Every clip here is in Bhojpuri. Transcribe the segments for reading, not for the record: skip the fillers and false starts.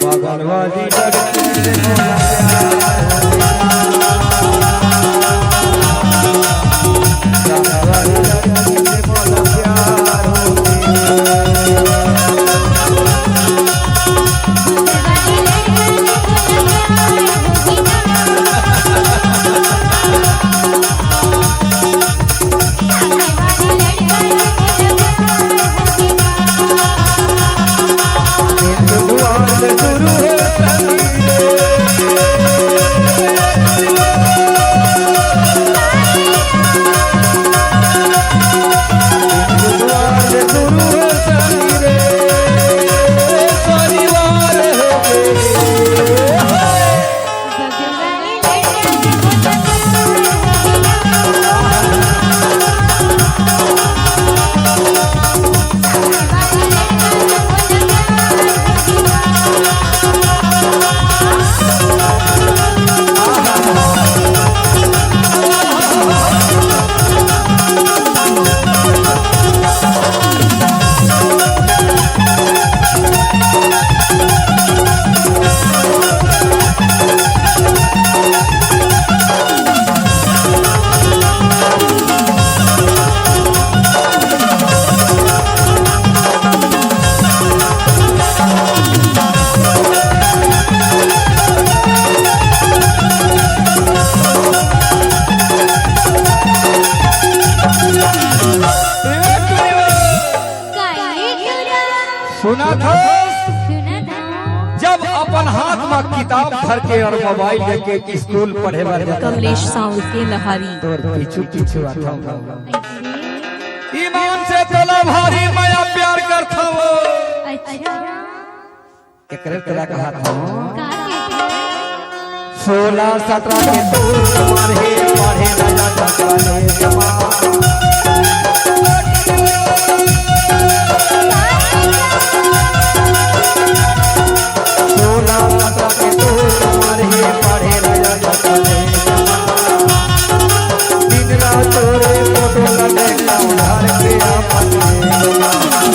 बगल वाली लड़की से बोला प्यार वाली लड़की से बोला प्यार सुना था जब अपन हाथ में किताब भर के और मोबाइल लेके स्कूल पढ़े कमलेश साउंड के लहारी पीछू पीछू आता ईमान से तोला भारी माया प्यार करता हो एकरे तोला कहा था 16-17 के दूर तुम्हारे पढ़े न जाता काले जमा 16-17 के दूर तुम्हारे पढ़े न जाता काले जमा दिन रात तोरे फोटो लगेगा उधार के आपन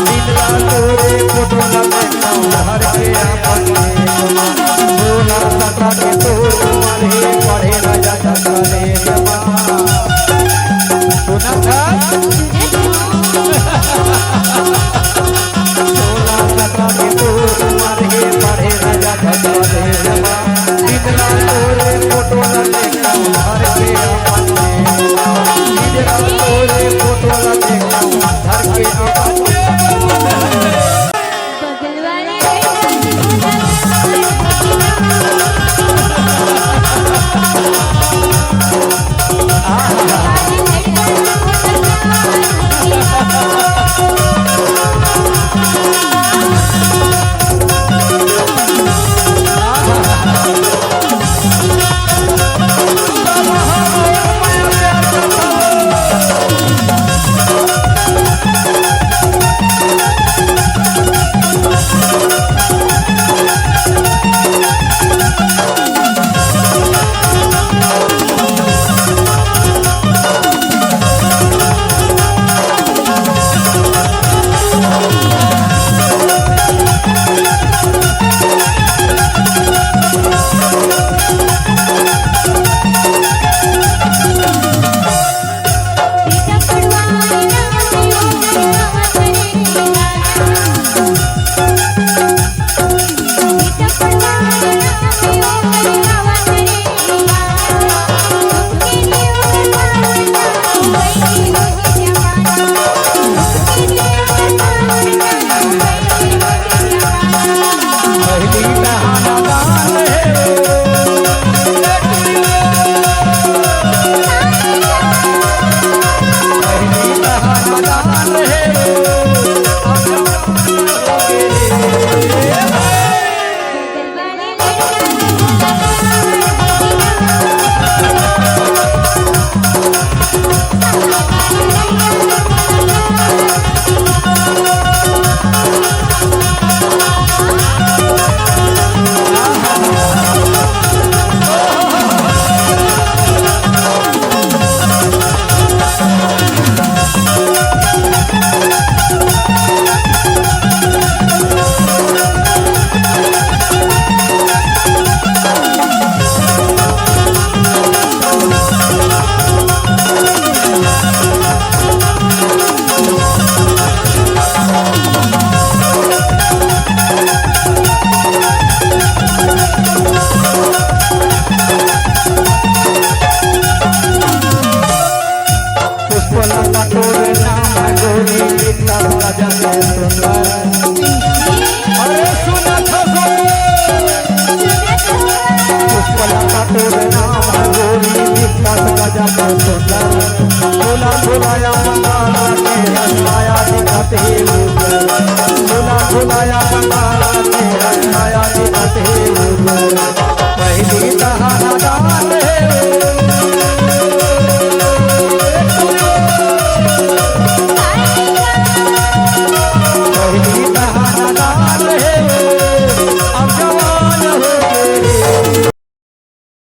दिन रात तोरे फोटो लगेगा उधार के आपन 16-17 के दूर तुम्हारे पढ़े न जाता काले जमा सुना था 16-17 के दूर तुम्हारे पढ़े न जाता काले जमा दिन रात तोरे फोटो लगेगा उधार के आपन दिन रात तोरे फोटो लगेगा उधार के आपन बगल वाले सुंदर अरे सुना था पुष्पलता तोरे नाम है गोरी विकास गजब सुंदर झूला झूलाया मंगल के हंसाया दिखते ऊपर झूला झूलाया मंगल